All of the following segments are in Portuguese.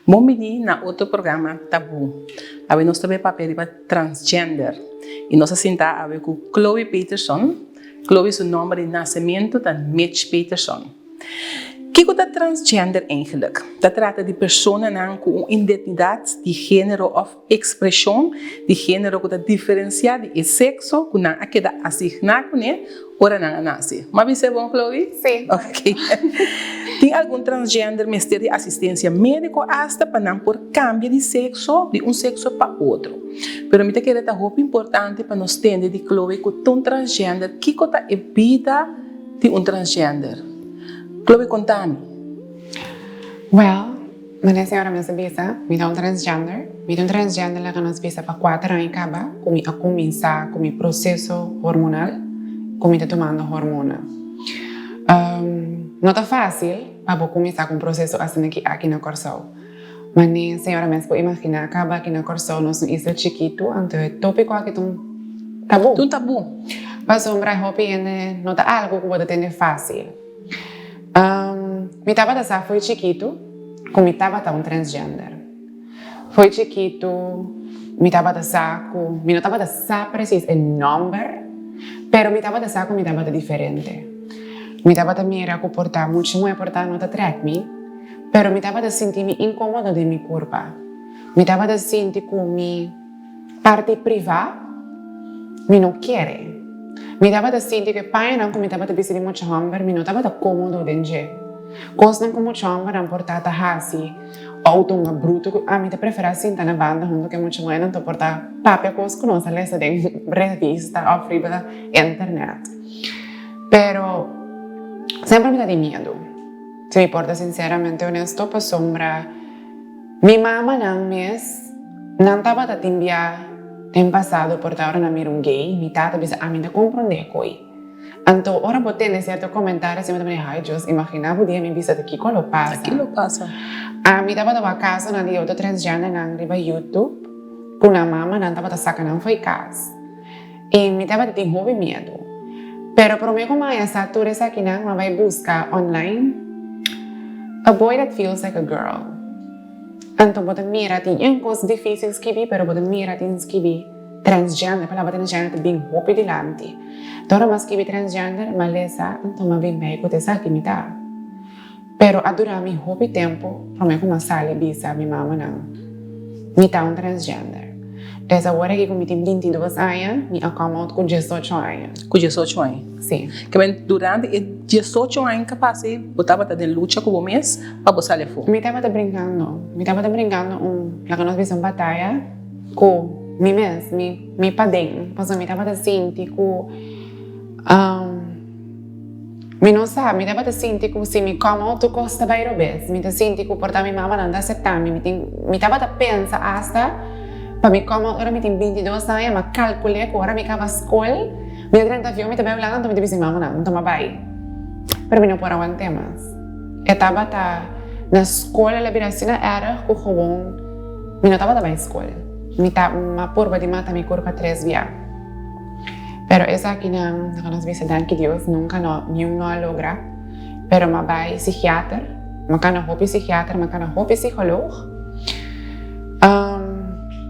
Bom dia na outro programa Tabu. A nós também papel para transgender. E nós sentamos a ver com Chloe Peterson. Chloe é o nome de nascimento de Mitch Peterson. O que é transgender eigenlijk? Dat trata de pessoas com identidade de gênero of expressão de gênero que diferencia de sexo que não queda assignado com ele ou não nasce. Mas você é bom, Chloe? Sim. Ok. Tem algum transgender mestre de assistência médica hasta para não por cambio de sexo de um sexo para outro. Pero me quero dar algo importante para nós entender de Chloe que um transgender que é a vida de um transgender. Chloe, contame. Well, minha senhora me sabia, me dá transgender. Me dá transgender lá que nós visa para 4 anos acaba, a começar com o processo hormonal, como está tomando hormona. Não está fácil para começar com o processo assim aqui na Corsol. Mas minha senhora me pode imaginar, acaba aqui na Corsol, nós é chiquito, então é tópico aqui um tabu. Um tabu. Para sombra, hopi não está algo que pode ter fácil. Me estava da foi chiquito, como estava um transgender. Foi chiquito, me estava da saco, me não estava da saco preciso o nome, pero me estava da saco, me estava diferente. Me estava da mira comportar muito importante, não track me, pero me estava da sentir-me incômodo de minha corpo. Me estava da sentir que minha parte privada me não quer. Me estava da sentir que pai não me estava da pensar muito hamburger, me não estava da cômodo dentro. Coisa não como muito hamburger, não portava assim, ou tão bruto, a mim te prefere sentar na banda, junto que muito mais não te portar papel coisa que não se lê de revista ou friba da internet. Pero sempre me dá de medo. Se me porta sinceramente honesto, para sombra, minha mama não estava da timbia. Tem passado por ahora na mira gay, mi tata bisa a mim de compreender coi. Então, ora boté nesse certo comentário assim, me ai, Deus, imagina o dia me bisa daqui como lo passa. Aqui lo passa. A mim tava da casa na dia outra transgênero na riba YouTube, com a mama não tava da saca não foi casa. E me tava de hobby medo. Pero por mim como essa altura essa aqui não vai buscar online a boy that feels like a girl. Então, pode mirar, tem coisas difíceis que vi, pero pode mirar, tem que vi transgender, a palavra transgender é bem hopi dilante. Então, mas que vi transgender, maleza, então, mas bem médico, te sabe que me dá. Pero, a durar mi hopi tempo, para mim, como sale, bisa, minha mama não. Me dá transgender. Dessa hora que eu tenho 22 anos, me acomodo com 18 anos. Com 18 anos? Sim. Que durante 18 anos que passei, eu estava de luta com o mês para você levar. Me estava brincando lá que nós fizemos batalha com mim mesmo, me padrinho. Porque me estava assim, tipo, me não sabe, me estava assim, tipo, se me como tu costa vai robes, me estava assim, tipo, portar minha mama não dá aceitar, me estava a pensar hasta para me como, agora me tenho 22 anos, mas calculei que agora me acaba a escola, me 30 me estava falando, então me disse, mama não toma bem. Para mim não por aguentar mais. Eu estava na escola, a liberação era o gewoon, eu não estava na escola. Eu estava uma porba de mata, minha corpo 3 dias. Pero essa aqui não, nós vimos, danke Deus, nunca nenhum não logra. Pero eu vai psiquiatra, eu não vou psiquiatra, eu não vou psicólogo.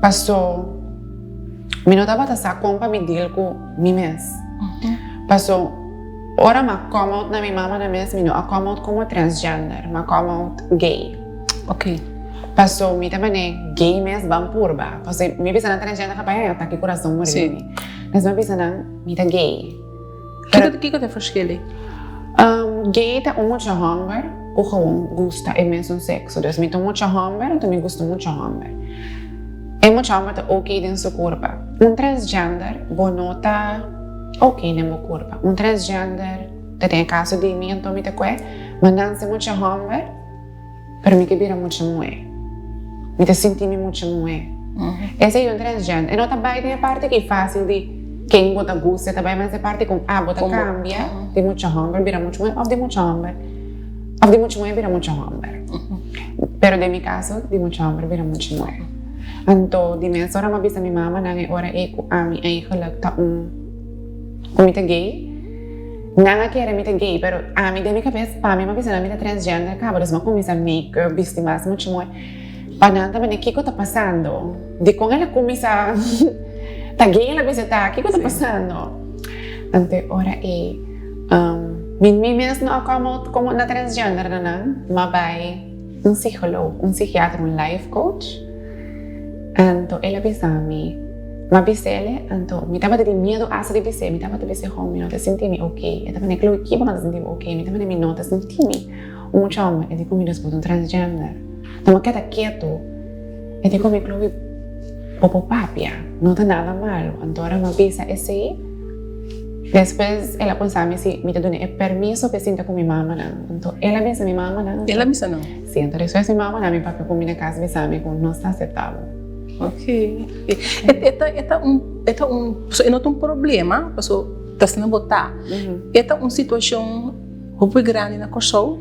Passou, eu não estava a compra me deal com mim mesmo. Passou, ora me acomodo na minha mama na mesma, eu não acomodo como transgender, me acomodo gay. Ok. Passou, me também gay mesmo, bem purba. Passou, me pensa na transgender, rapaz, eu tá aqui coração morrendo. Mas me pensa na, me tá gay. O que é o verschil? Gay tá muito hunger, o gewoon gosta é mesmo sexo. Dus me tá muito hunger, então me gosta muito hunger. É muito hunger tá ok dentro do seu corpo. Transgender, não tá ok dentro do corpo. Transgender, tem caso de mim, então me tá coé, mas não é muito hunger, para mim que vira muito moe. Me tá sentindo muito moe. Esse é transgender. E não também tem a parte que é fácil de quem bota gosto, também mas a parte com bota cambia, tem muito hunger, vira muito moe, ou tem muito hunger. Of de mucho muy, vira mucho hambre. Pero de mi caso, de mucho hambre, vira mucho muy. Anto, di mes, ora mabisa mi mama, nangi ora ami eigenlijk ta comita gay. Nanga kere mita gay, pero ami de mi cabeça, pa mi mabisa na mita transgender, cabo, des ma comisa make, visti mas, mucho muy. Pananta, mane, kiko tá passando? De com ela comisa, tá gay, ela bisa tá, kiko tá passando? Ante, ora min mes no como na transgender na mabay psicólogo, psiquiatra, life coach. Anto, ela bisami, mabisele, anto, mi tava de medo asa de bise, mi tava de bise home, mi nota sentimi ok, e tava ne klo equipo na sentimi ok, mi tava ne mi nota sentimi, mucho homem, e dico mi después transgender, tamo quieto, e dico mi klo popo papia, não tá nada malo, anto ora mabisa esse. Después ela pensava se me deu o permisso para sentar com minha mama, então ela pensa minha mama não. Ela bisa não. Sim, então depois minha mama não, meu papai com minha casa pensa que não está aceitável. Ok. So, não tem um problema, pessoa está sendo botar. Esta uma situação muito grande na coxão.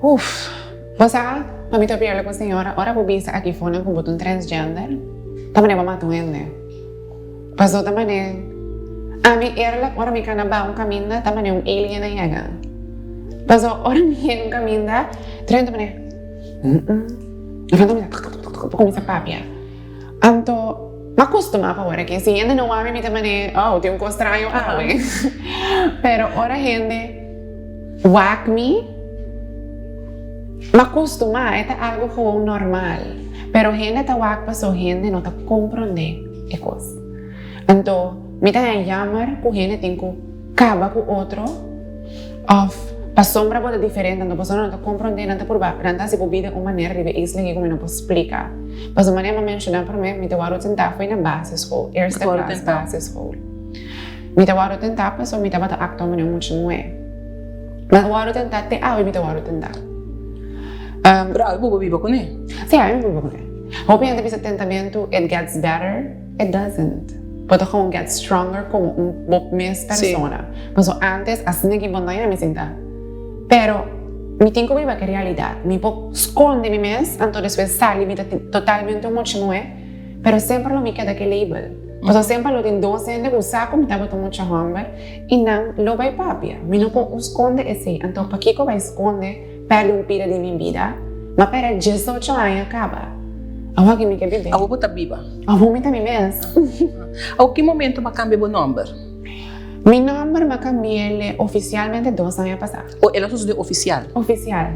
Você, para mim, eu com a senhora, ora vou pensar aqui fora com um transgender, também vamos matar ele. Passou também. Ami erlak ora mi kana ba caminda tamane un alien na yaga. Paso ora mi un caminda trento mane. Trento mane comincia papia. Anto ma costuma ora che si gente non ami mi tamane oh ti un costraio awe. Pero ora gente whack me. Ma costuma é algo como normal. Pero gente ta whack paso gente não ta comprende e coisa. Anto me dá jammer com gente tem que acaba com outro of a sombra pode diferente então você não está compreendendo não por baixo não se pode uma maneira de ver isso que eu não posso explicar mas a maneira mencionar para mim me te vou tentar foi na base school eerste class base school me te vou tentar passou me te vou acto mas muito muito mas vou tentar te me te vou tentar Bravo, vou viver com ele. Sim, eu vou viver com ele. Hoping that esse tentamento it gets better, it doesn't. Pode gewoon get stronger como mes persona. Mas antes, assim que bondaia me sinta. Pero, me tenho que viver a realidade. Me pode esconder me mes, então depois sai me totalmente muito não é. Pero sempre lo me queda que label. Mas sempre lo tem 12 anos de saco, me tava muito hammer e não lo vai papia. Me não pode esconder esse. Então, para que eu vai esconder perde um pira de minha vida, mas para 18 anos acaba. Awa que me quer beber. Awa está viva. Awa me também mesmo. A que momento vai cambiar o número? Meu número vai cambiar oficialmente 2 anos passados. Ou ela só é oficial? Oficial.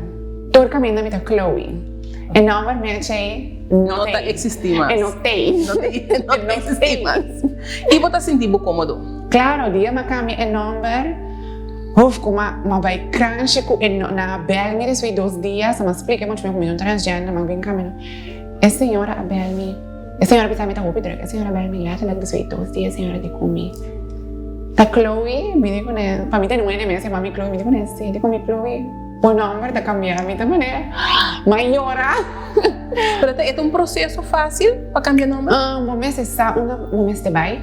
Todo caminho me tá Chloe. O número me achei não está existindo mais. Não tem. Não existe mais. E você sentiu cômodo? Claro, dia me cambia o número. Como vai crunch na bel me después 2 dias, mas explica muito bem como transgender, mas bem caminho. A senhora Abelmi, a senhora pensava que estava a senhora Abelmi lá, ela disse 2 dias, a senhora de comer. A Chloe, me dijo, para mim tem um ano mesmo, mami Chloe, me dijo, sim, de comer Chloe, o nome da cambiar a minha maneira, maiora. Mas é um processo fácil para cambiar o nome? Um mês de bai,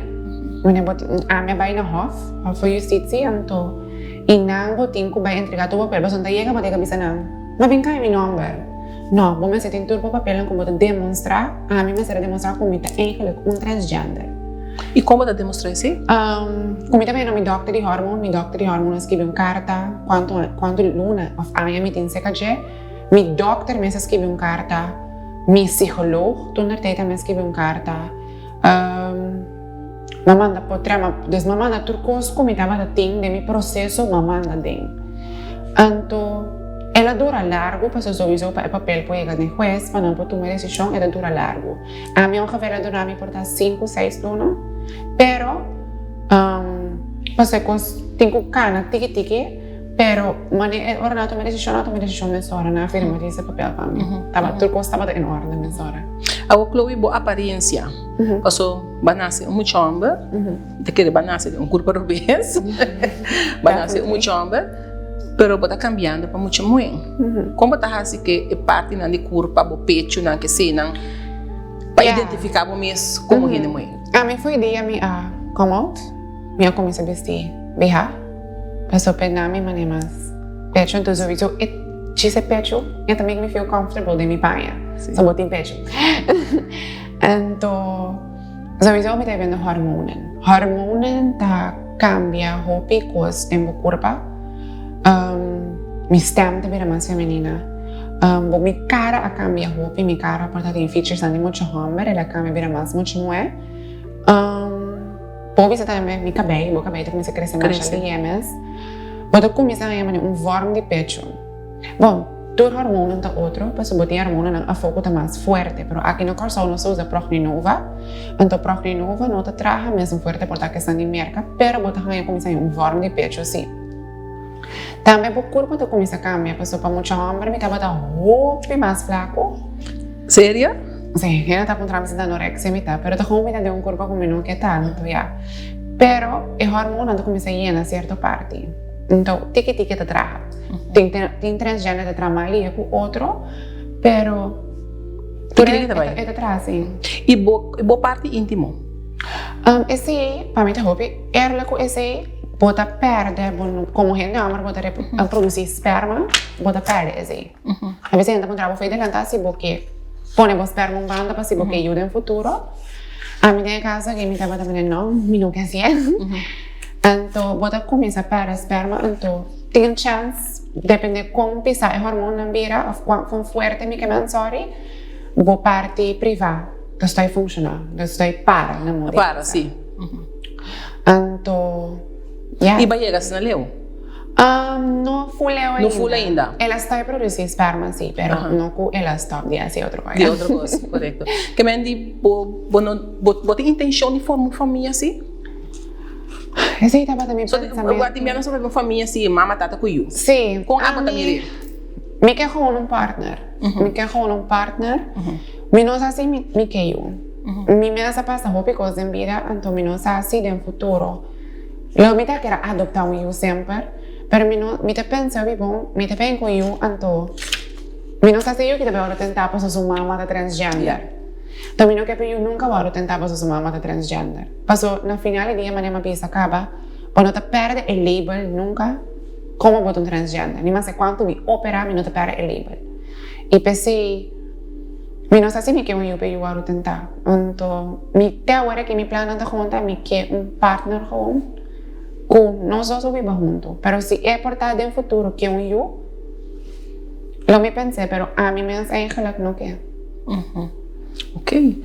a minha bai na Hof foi justiça, então, e não vou ter que vai entregar o papel, mas não chega para ter que avisar não. Mas vem cá meu nome. Não, vou me sentir turbo papel como demonstrar, a mim me será demonstrar como está eigenlijk transgender. E como está demonstrar isso? Como também meu doctor de hormone escreveu carta, quando luna of aia me tem seca je, meu doctor me escreveu carta, meu psicólogo, tudo também escreveu carta, mamanda potrema, mamanda turcos como estava tem de meu processo, mamanda den. Então ela dura largo, para sowieso para o papel pode chegar no juez, para não tomar decisão, ela dura largo. A minha carreira dura me por 5, 6 anos, pero tenho cana, tiki, pero ora não tomar decisão nessa hora, não firma esse papel para mim. Tudo estava em ordem nessa hora. A Chloe boa aparência, passou banase muito homem, de que banase um corpo obês, banase muito homem. Pero bota cambiando para muito muito. Como tá assim que é parte na de corpo, o peito na que se não para identificar o mês como ele muito. A mim foi dia me come out, me comecei a vestir, BH, passou pena me manemas. Pecho então eu visto chise pecho, it make me feel comfortable de mi paia. Sí. So botin pecho. Então, sowieso me vendo hormonen. Hormonen ta cambia hopi cos em corpo. Mi stem te vira mais feminina. Mi cara a cambia hopi, mi cara porta tem features andi mucho hombre, ela cambia vira mais mucho mulher. Poi você também mi cabelo começa a crescer mais ali yemes. Quando começa a yemen forma de pecho. Bom, todo hormônio tá outro, mas o botinho hormônio a foco tá mais forte, pero aqui no corpo não se usa progninova. Então progninova não tá traja mesmo forte por tá questão de merca, pero botinho começa a forma de pecho assim. Também o corpo tá começa a cambiar, pessoal para muito homem, me tava roupa mais flaco. Sério? Sim, eu tá com trámite da anorexia, me tá, pero tá com de um corpo como não que tanto, já. Pero o hormônio tá começa a llenar certa parte. Então, tiki-tiki te traja. Tem transgênero te traja ali com outro, pero... Tiki-tiki te vai? É te traja, sim. E boa parte íntimo? Esse, para mim, te roupa, era com esse, bota perde, como gente homem, bota produzir esperma, bota perde esse. A vezes, a gente encontrava foi delante assim, porque põe o esperma um banda para se porque ajuda no futuro. A minha casa, que me estava também, não, me não quer ser. Então, bota começa para esperma, então tem chance, depende como pisar o hormônio na vira, quão forte me queima, sorry, boa parte privada, que está funcionando, que está para na moda. Para, sim. Então, yeah. E vai chegar na leu? Não fuleu ainda. Não fuleu ainda? Ela está a produzir esperma, sim, pero não com ela está de fazer outra coisa. De outra coisa, correto. Que me andi, boa intenção de formar uma família assim? Esse aí estava também pensando. Eu gosto de minha nossa família assim, mama, tata, cuiu. Sim. Com a também. Me quer gewoon um partner. Me quer gewoon um partner. Me não sei se me quer eu. Me pensa passar roupa coisa em vida, então me não sei se no futuro. Eu me quer adoptar eu sempre, pero me pensa eu bom, me pensa com eu, então me não sei se eu que deve tentar passar sua mama de transgender. Também não quero eu nunca vou tentar passar sua mama de transgender. Passou na final do dia, mas minha pista acaba, quando te perde o label nunca, como botar um transgender. Nem mais quanto me operar, me não te perde o label. E pensei, me não sei se me quer eu vou tentar. Então, me até agora que me plano de juntar, me quer partner junto, com nós dois vivemos juntos. Pero se é portar no futuro que eu me pensei, pero a mim mesmo eigenlijk não quer. Ok.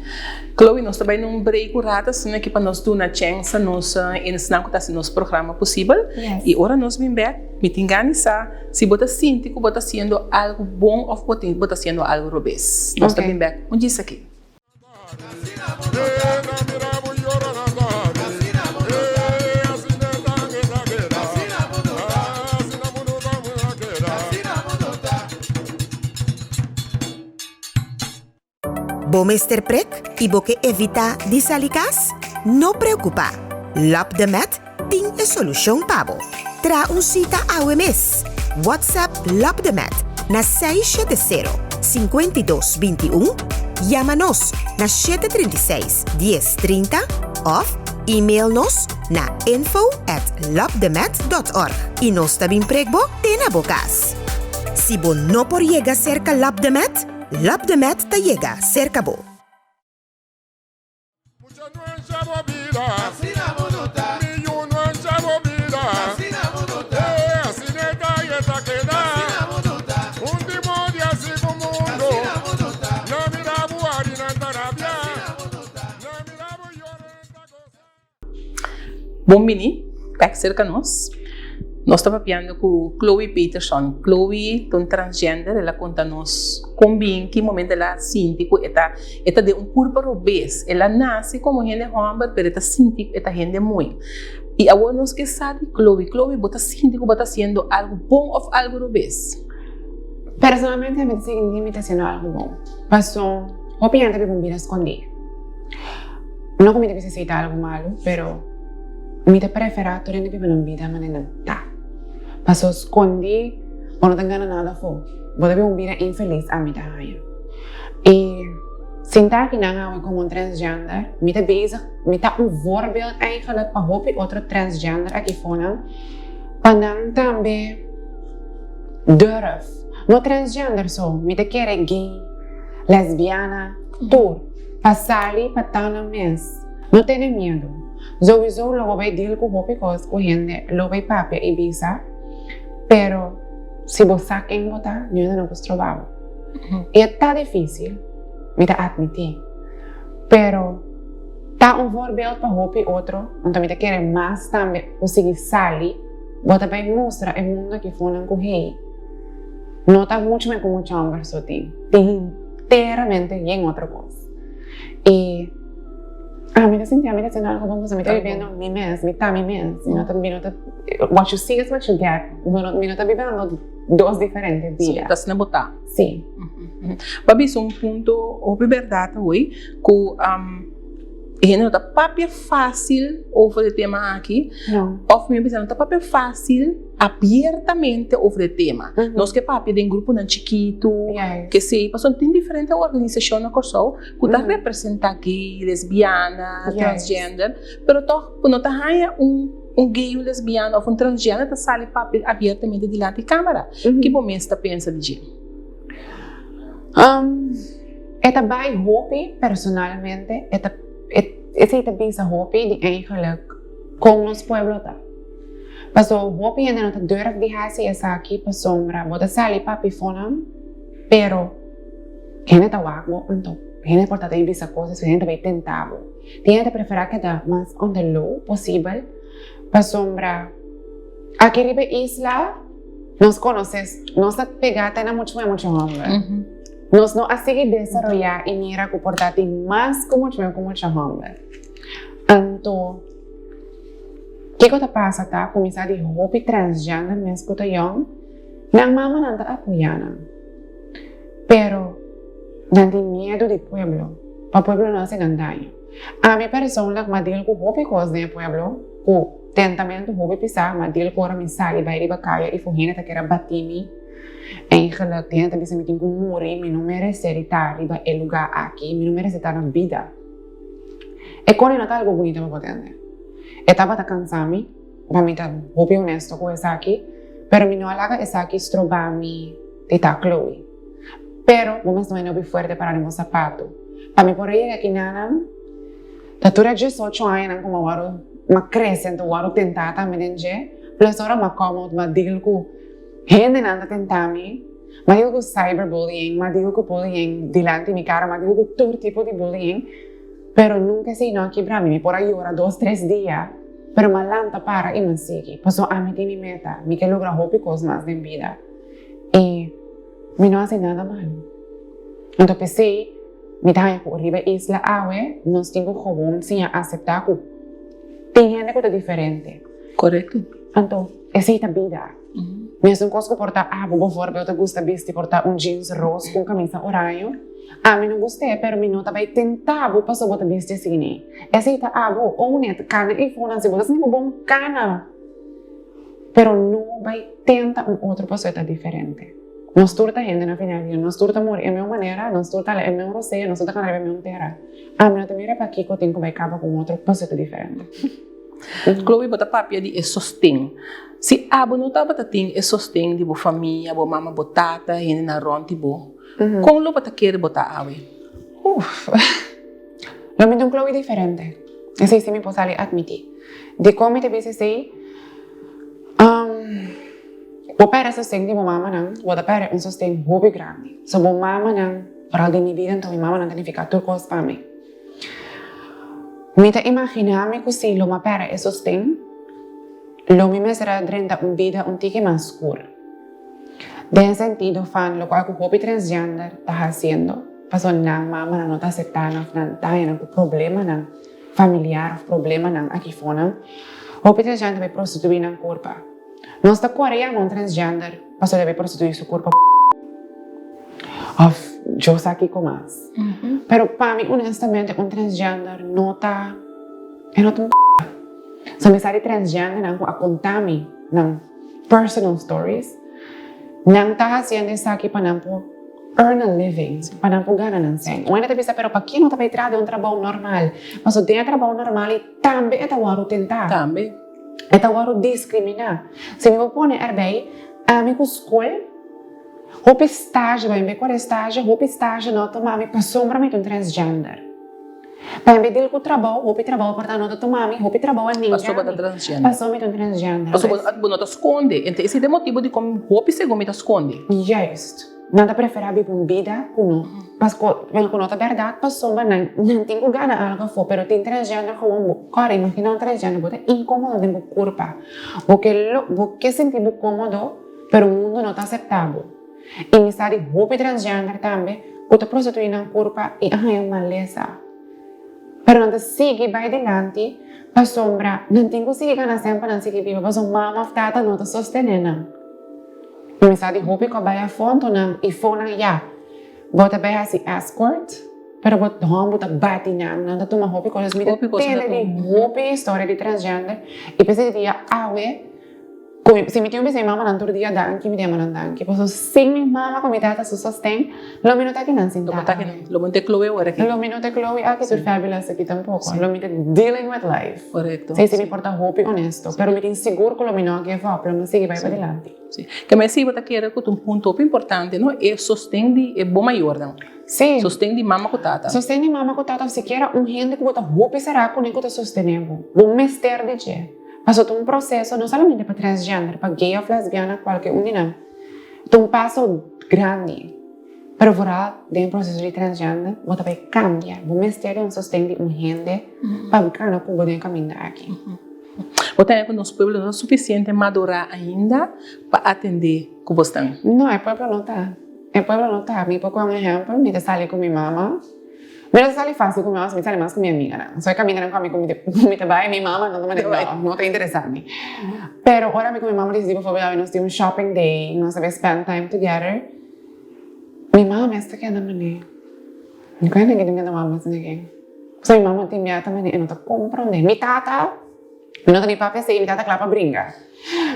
Chloe, nós também num break rápido, assim, aqui para nós dar uma chance, nós ensinar o que nosso programa possível. Yes. E agora nós vamos ver, me organizar, se você sente que você está sendo algo bom ou você está sendo algo rubês. Nós também vamos ver, onde isso aqui? Bom Mr. Prek e boque evita disalicas? Não preocupa. Lap de Met tem a solução para Tra cita ao mês. WhatsApp Lap de Met na 670-5221. Chama-nos na 736-1030 ou e-mail-nos na info@lapdemet.org. E nós também pregbo tem na bocas. Se você não por chegar cerca Lap de Met, Lap de Met te llega cerca bo. Bom mini, back cerca nós. Nós estamos falando com Chloe Peterson. Chloe é transgender, ela conta-nos como que momento ela sente que ela de corpo obês. Ela nasce como gente homem, mas ela sente que ela gente muito. E agora nós que sabe, Chloe, você sente que você está sendo algo bom ou algo obês? Personalmente, me siento que me está haciendo algo bom. Passou, obviamente, me voy a esconder. No como que necesita algo malo, pero me prefera tu gente vive una vida manera ta. Paso escondi o no tenga nada fo. Vos debes una vida infeliz a mi taja. Y sin ta que nada como un transgender, me te bezig, me ta een voorbeeld eigenlijk para hoop otro transgender aqui fora. Panang tambe durf No transgender so, mi te quiere gay, lesbiana, tour, pasali patana mes. No tiene miedo. Sowieso lo voy a decir con hopi cos con gente, lo voy papi y visa, pero si vos saquen botar, yo no vos trabajo. Y está difícil, me te admití, pero está un voorbeeld para hopi otro, donde me te quiere más también, conseguir salir, vos te vas a mostrar el mundo que fueron con hey. No está mucho más como mucho hombre, so ti enteramente y en otra cosa. Y me sentía haciendo algo como se me está viviendo mi mes, mi mes. What you see is what you get. Me está viviendo dos diferentes vidas. Sí, estás na botar. Sí. Papi, es un punto, o verdad, hoy, que não está papel fácil over o tema aqui. Não. Of me pensando, não está papel fácil abertamente over o tema. Nós que papi de um grupo não chiquito, que sei, passou tem diferente organização na Corsol, que está representa gay, lesbiana, transgender, pero toch não está aí gay, lesbiano ou transgender está sale papi abertamente diante da câmera. Que bom está pensa de gente? Esta bij hopi personalmente, esta bisa hopi die eigenlijk com nos pueblos ta. Paso hopi en no te durf dejarse esa aquí pa sombra, bota sali papi fonam, pero gente ta wagbo anto, gente porta te bisa cosas, gente vai tentavo. Tiene te preferar que da más on the low posible, pa sombra. Aquí ribe isla, nos conoces, nos ta pegata na mucho hombre. Nos no así que desarrollar y mira comportarte más como mucho hombre. Anto, ¿qué cosa pasa? Ta começar de hopi transgender mesmo que young, nang mama nanta apoyana. Pero, nanti miedo de pueblo, pa pueblo no hace daño. A mi persona, madil ko hopi cos de pueblo, ko tentamento hopi pisar, madil ko mi sali vai riba kaya e fuhina ta kera batimi. Eigenlijk, die gente me tem como morrer, me não merece estar riba el lugar aqui, me não merece estar na vida. E quando não tá algo bonito para poder. Estava tá cansado, para mim tá bem honesto com essa aqui, pero me não alaga essa aqui estrobar me de tá Chloe. Pero vamos também não bem forte para o meu sapato. Para mim por aí aqui nada, tá tudo 18 anos como agora, mas crescendo agora tentar também entende. Plus agora mais cómodo, mas digo que gente nanda tentami, mas digo que cyberbullying, mas digo que bullying delante mi cara, mas digo que todo tipo de bullying, pero nunca sei não que para mim, por aí ora 2-3 dias, pero malanta para e me sigue, paso a mí mi meta, me que logra hopi cosas más en vida, y me no hace nada mal. Entonces pensé, me da por arriba isla awe, nos tengo jovón sin aceptar que tem gente que é diferente. Correcto. Entonces, essa é a vida. Mesmo não consigo portar, vou fora, eu te gusta vestir portar jeans rosa com camisa horário. Me não gostei, pero me não vai tentar, vou passar botar vestir assim. Essa é vou ou net cana e fona se botar assim bom cana. Pero não vai tentar outro pessoa tá diferente. Nós turta gente na final, nós turta morrer é minha maneira, nós turta é meu roceio, nós turta canal é meu terra. Me não te mira para aqui que eu tenho que vai acabar com outro pessoa diferente. Chloe bota papia de sostém. Se abo não tá bota tem sostém de bo família, bo mama botata, e na ronti bo. Como lo bota quer botar awe? Lo me un Chloe diferente. Ese sí me puedo admitir. De cómo te ves así, bo para sostén de bo mama nan, bo da para un sostén hobby grande. So bo mama nan, para de mi vida, então mi mama nan significa tudo coisa para mim. Me te imaginarme que se lo ma para é sostén, lo mismo será durante una vida un tique más oscura. De sentido, fan, lo cual el hobby transgender está haciendo, pasó na mama no está aceptando, está en un problema na familiar, problema na aquí fora. Hobby transgender vai prostituir na corpo. Não está coreano un transgender, pasó deve prostituir su corpo. Yo sé aquí con más. Pero para mí, honestamente, un transgender no está un so me sale transgender nang a contar-me ng personal stories nang tá haciendo isso aqui para não earn a living, para não ganhar ng sen. O ainda te bisa pero pa quem não tá vai trazer um trabalho normal, mas o tem trabalho normal e também é tawaro tentar. Também. É tawaro discriminar. Se me vou pôr erbij, amigo school, Hopi estágio, vai ver qual estágio, hopi estágio não tomami para sombra me transgender. Vai ver dele com trabalho, hopi trabalho para não tomami, hopi trabalho ninguém. Passou para transgender. Passou me transgender. Passou para não te esconde. Então esse é o motivo de como roupa segundo me te esconde. Just. Nada preferível para vida com mas quando conta a verdade passou mas não tenho gana algo for pero tem transgender como cara imagina transgender bota incômodo de corpo porque sentir cômodo pero o mundo não está aceitável e me sabe roupa transgender também bota prostituir na corpo e é uma maleza pero não sigue vai adiante para sombra não tenho que seguir na sempre não seguir viva mas mama tata não está sostenendo me sabe roupa que vai a fundo na e fona já bota bem assim escort pero bota hom bota bate não dá uma roupa coisas me tem de roupa história de transgender e pensei dia awe se me tinha pensei mama não todo dia danke me deu não danke posso sem minha mama como tata se sustém lo minuto que não sinta lo monte Chloe agora aqui lo minuto Chloe aqui sur fabulous aqui tampouco lo minuto dealing with life correto se me importa roupa honesto pero me tem seguro que lo minuto que va pero me sigue vai para adelante sim que me se bota querer que um ponto importante não é sustém de bom maior não sim sustém de mama com tata sustém de mama com tata siquiera gente que bota roupa será com nem que sostenemos bom mestre de che passou um processo não somente para transgênero, para gay ou lesbiana, qualquer um não. Então, um passo grande. Para vorar dentro do processo de transgênero, você vai cambiar. O mistério é um sustento de gente para ficar no cubo de caminho aqui. Você tem que nosso povo não é suficiente madurar ainda para atender o que você tem? Não, o povo não está. O povo não está. Me por um exemplo, me salí com minha mama. Não sale fácil com minha mama, me sale mais com minha amiga. Só caminhando com minha vai, minha mama não te interessa. Pero agora me com minha mama decidi que foi nós tínhamos um shopping day, nós sabemos spend time together. Minha mama está aqui na maneira. Não quero ninguém que mama assim ninguém. Só minha mama tem minha também, eu não tô comprando. Minha tata, não tem papo assim, minha tata clapa brinca.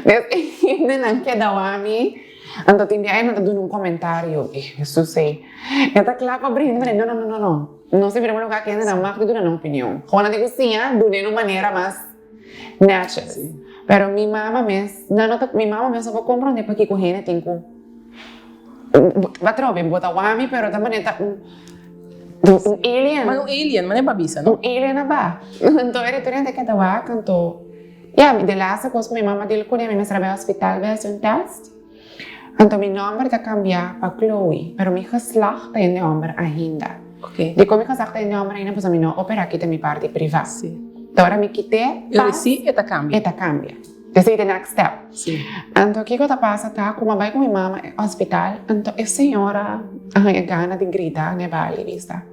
Não quer dar a mim. Então tem dia não tá dando comentário, isso sei. Eu tá clapa brinca, não. Não se vira um lugar que ainda não marca de uma opinião. Quando eu digo sim, de uma maneira mais natural. Pero minha mama mesmo, minha mama mesmo só vou compreender porque com ele tem que vai trocar, botar o homem, pero também tá alien. Mas alien, mas não é babisa, não? Alien na ba. Então ele tem que dar lá, canto. Yeah, de lá essa coisa que minha mama dele quando me trabalha no hospital, fez um teste. Então meu nome está cambiar para Chloe, pero meu geslacht tem nome ainda. Ok. De como meu geslacht tem nome ainda, pois a minha opera aqui tem minha parte privada. Sim. Então agora me quitei. Eu disse, eta cambia. Eta cambia. Esse é o next step. Sim. Então, o que está passando, tá? Como vai com minha mama no hospital, então, a senhora, a gana de gritar, né, vale, vista.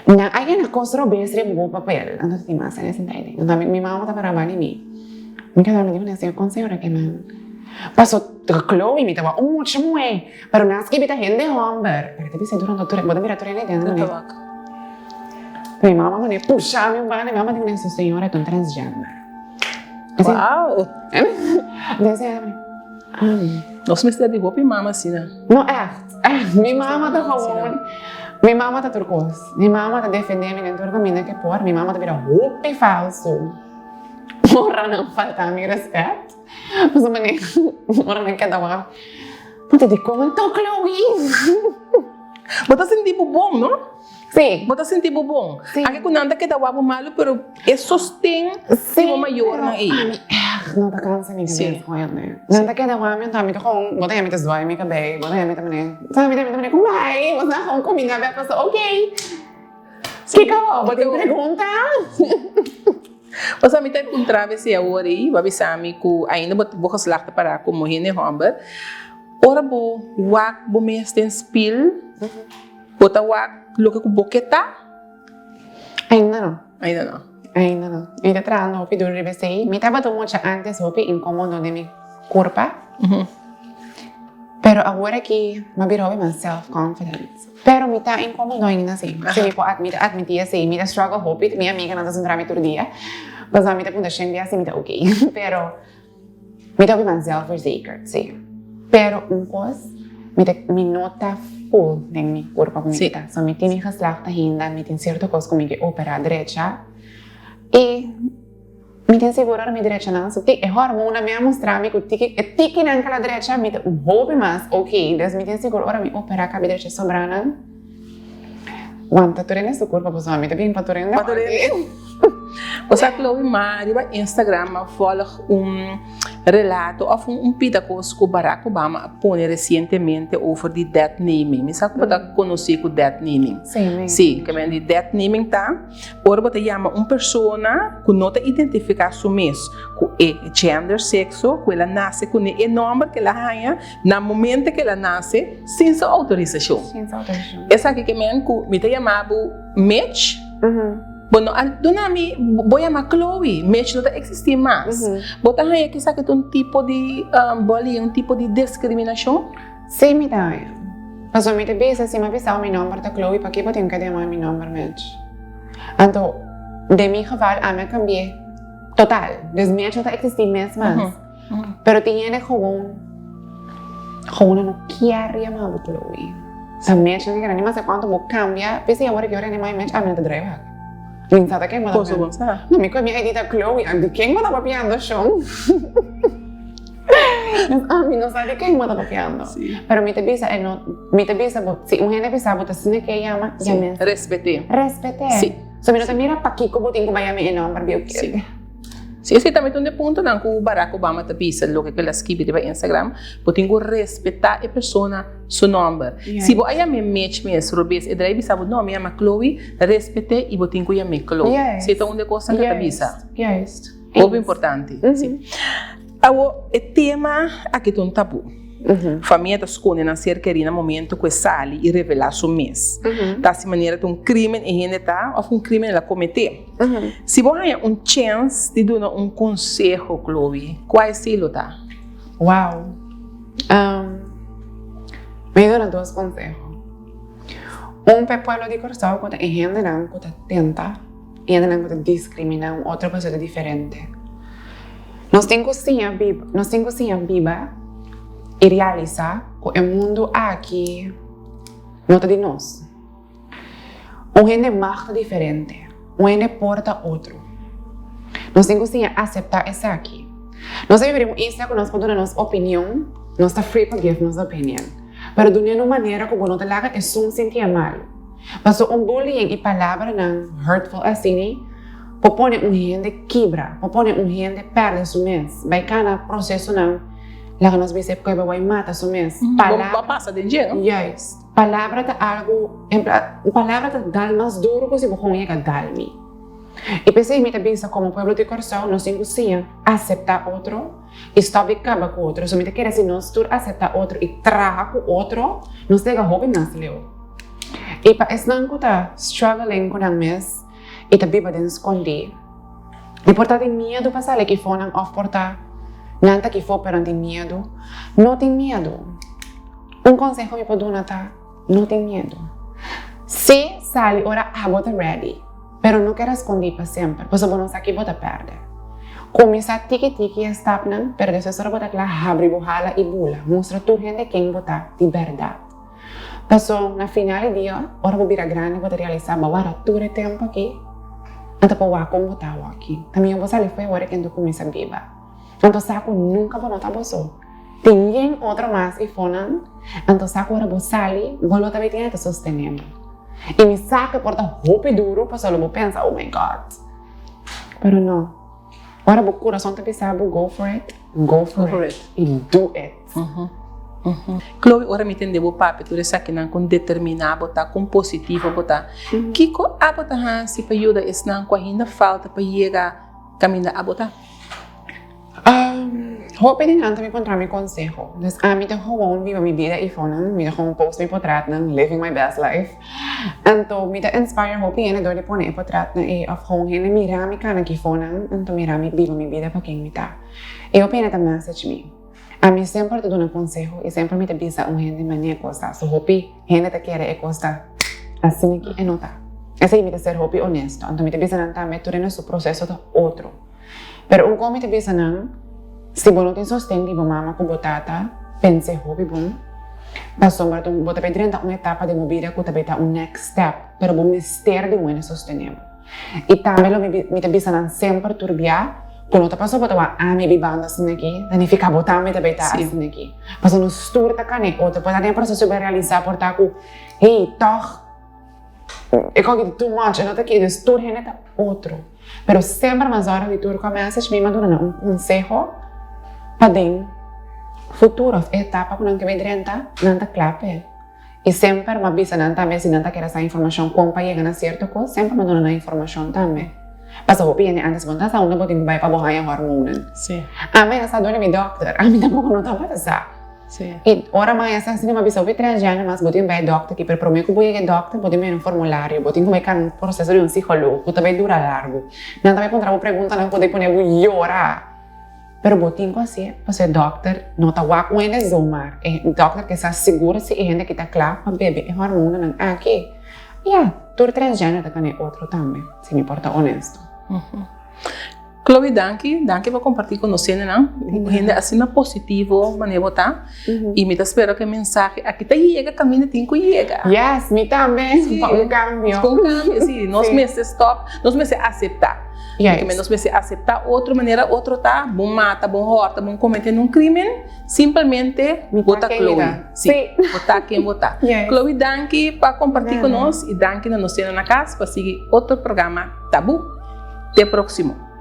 Não, aí na construção bestre um bom papel. Então, tem massa nesse entende. Então, minha mama está trabalhando em mim. Me quero me dizer, com a senhora que não. Passou, Chloe, me estava muito muito. Pero nas que bita gente homber. Pero te pensei durante a tua, bota virar tua ideia, não é? Minha mama me puxa, minha mama diz, senhora, tu transgênero. Uau! Nossa, mas de roupa e mama assim, né? Não, minha mama tá falando. Minha mama tá turcos. Minha mama tá defendendo minha turca, minha que por. Minha mama tá virando roupa e falso. Ora não falta meu respeito. Mas a maneira, ora não quer dar uma. Não te digo como então, Chloe. Você sente bom, não? Sim. Você sente bom. Aqui com nada que dá o malo, pero é sostém o maior na aí. Não tá cansado nem cabeça com ele, né? Não tá querendo uma tá me com, bota aí me desdói me cabelo, bota aí me também. Sabe também como vai? Você não combina bem passou, OK. Que acabou, bota pergunta. Você me tá encontrava esse agora aí, vai avisar me que ainda vou geslacht para como hene homber. Ora bo wak bo mesten spil. Bota wak lo que com boqueta? Ainda não. Ainda não. Ainda não. Ainda tratando o pedido de BCI. Me estava tomando antes o incômodo de minha corpo. Pero agora que me virou mais self-confidence. Pero me está incômodo ainda assim. Se me pode admitir assim, me está struggle hope, minha amiga não está sendo drama todo dia. Mas a me está com deixando assim, me está OK. Pero me está mais self-forsaken, sim. Pero coisa, me nota full de meu corpo comigo. So me tem geslacht ainda, me tem certa coisa comigo operar direita. E me tem seguro mi derecha não, so ti é hormona me mostrar me que tiki não aquela derecha me tem hobby mais, ok, des me tem seguro ora me operar com a derecha sobrana. Quanta tu nesse corpo pessoal, me tem bem paturendo. O sea, Chloe Mari vai Instagram volg relato of pitacos que Barack Obama pôs recentemente over die death naming. Me sabe que conheci com death naming? Sim, sim, que vem de death naming tá. Ora você chama persona que não te identifica su mês com gender, sexo, que ela nasce com o nome que ela ganha na momento que ela nasce sem sua autorização. Sem sua autorização. Essa aqui que me te chamava match. Bueno, dona mi voy a llamar Chloe, match não existe mais. Bota aí que sabe que um tipo de bullying, tipo de discriminação? Sim, me dá. Mas eu me te bisa se me bisa o meu nome da Chloe, para que eu tenho que dar meu nome match. Então, de meu geval, a me cambiei total. Dus match não existe mais. Pero tinha gewoon não quer chamar Chloe. Sa match não quer nem mais quanto vou cambiar, pensei agora que eu nem mais match a me te drive. Minsan quem manda Posso avançar? Não, me com a minha edita Chloe, de quem manda papiando show? Mim não sabe quem manda papiando. Pero me te bisa, se gente bisa, bota assim que chama, llame. Respeté. Sim. So me não te mira pa Kiko botin ko ba llame nome para ver o que. Sim, esse também tem um ponto não que o Barack Obama te pisa, lo que ele escreve no Instagram, botin ko respeitar a pessoa seu nome. Se você aí me match mesmo, Robes, e daí bisa o nome chama Chloe, respeite e botin ko chama Chloe. Se então onde coisa que te pisa. Yes. Muito importante. Sim. Agora, o tema aqui tem um tabu. Família está escondendo a ser querida no momento que sai e revelar seu mês. Dessa maneira, tem crime e gente está, ou crime ela cometer. Se você tem chance de dar conselho, Chloe, qual é o estilo tá? Uau! Me dão dois conselhos. Para o povo de Corsão, que tem gente que tenta, e gente que discrimina outra pessoa diferente. Nós temos que ser viva e realizar que o mundo aqui não é de nós. Gente marca diferente, gente porta outro. Nós temos que aceitar isso aqui. Nós vivemos isso que nós podemos dar nossa opinião, nós estamos free para dar nossa opinião. Mas de uma maneira que não te laga é só sentir mal. Mas bullying e palavras não hurtful assim, propõe gente quebra, propõe gente perde seu mês. Vai cada processo não. Lá que nós vemos que vai matar seu mês. Palavra passa de dia. Yes. Palavra é algo, palavra é dal mais duro que se você não dal-me. E pensei me também como povo de Corsão, nós temos que aceitar outro, e estar acaba com outro. Se me quer dizer nós tu aceitar outro e traga com outro, nós temos hobby nas leu. E para esse não que tá struggling com o mês, e também para esconder. E portar de medo para sair que for não portar. Nanta que for perante medo, não tem medo. Conselho me pode dar, não tem medo. Se sai, ora bota ready, pero não quero esconder para sempre, pois não sabe que bota perder. Começa tiki-tiki e stop não, pero depois ora bota lá, abre bohala e bula, mostra tu gente quem bota de verdade. Passou na final do dia, ora vou virar grande, vou realizar, bawara tudo tempo aqui, então para o como botar aqui. Também vou sair foi agora que tu começa a viver. Então, saco nunca vou notar você. Tem outro mais e fonan. Então, saco agora vou sair, vou lutar bem te sostenendo. E me saca porta roupa duro, para só vou pensar, oh my God. Pero não. Agora o coração te pensar, go for it. Go for it. E do it. Chloe, ora me entendeu o papo, tu resta aqui não com determinar, botar com positivo, botar. Kiko, a botar se para ajuda, esse não com ainda falta para chegar caminhar a botar. Hope din ang encontrar meu conselho. Dus me te gewoon viva minha vida e fonan, me te gewoon post meu portrait ng living my best life. Então me te inspire hope e door de pone e portrait na e of gewoon hele mirami kana ki fonan, então mirami viva minha vida para quem me tá. E hope na message me. A mim sempre te dou um conselho e sempre me te bisa gente mania coisa. So hope gente te quer e coisa assim que é nota. Essa me te ser hope honesto. Então me te bisa nanta me tu no su processo do outro. Pero como me te bisa não se você não tem sustento, mama com botata, pense hobby bom. Passou para tu botar para dentro uma etapa de vida que também tá next step, pero bom mistério de uma sostener. E também me te bisa sempre turbiar quando tu passou para a minha banda assim aqui, daí fica botando também tá assim aqui. Passou no tour tá cane, ou depois tem processo de realizar por tá com, hey, toch, eu coloquei too much, eu não tá aqui, o tour é tá outro. Pero sempre mais hora de tour começa, me mandando consejo para dentro futuro, etapa que não que me direnta, não tá clave. E sempre me avisa não também se não tá quer essa informação como para chegar a certo coisa, sempre me dando a informação também. Passa o piano antes quando tá onde botin vai para borrar hormonas. Sim. A mim essa dor é meu doctor, a mim também não tá para essa. Sim. E ora mais essa se me avisa o 3 anos mas botin vai doctor que per prometo que vou ir doctor, botin me um formulário, botin como é que um processo de um psicólogo, que também dura largo. Não também encontrar uma pergunta não poder poner llorar. Pero botin assim, você doctor, não tá com ele zomar. É doctor que está seguro se é gente que tá claro, para bebê, é hormona não aqui. Tur transgênero também é outro também, se me importa honesto. Chloe, danke por compartilhar com nós, né? Gente assim na positivo, maneira botar. E me espero que a mensagem aqui tá chega, caminho tem que chegar. Yes, me também, um cambio. Com cambio, sim. Nós meses stop, nós meses aceitar. Porque nós meses aceitar outra maneira, outro tá, bom mata, bom horta, bom cometer um crime, simplesmente botar Chloe. Sim, botar quem botar. Chloe, danke para compartilhar com nós e danke na nossa na casa para seguir outro programa Tabu. Até o próximo.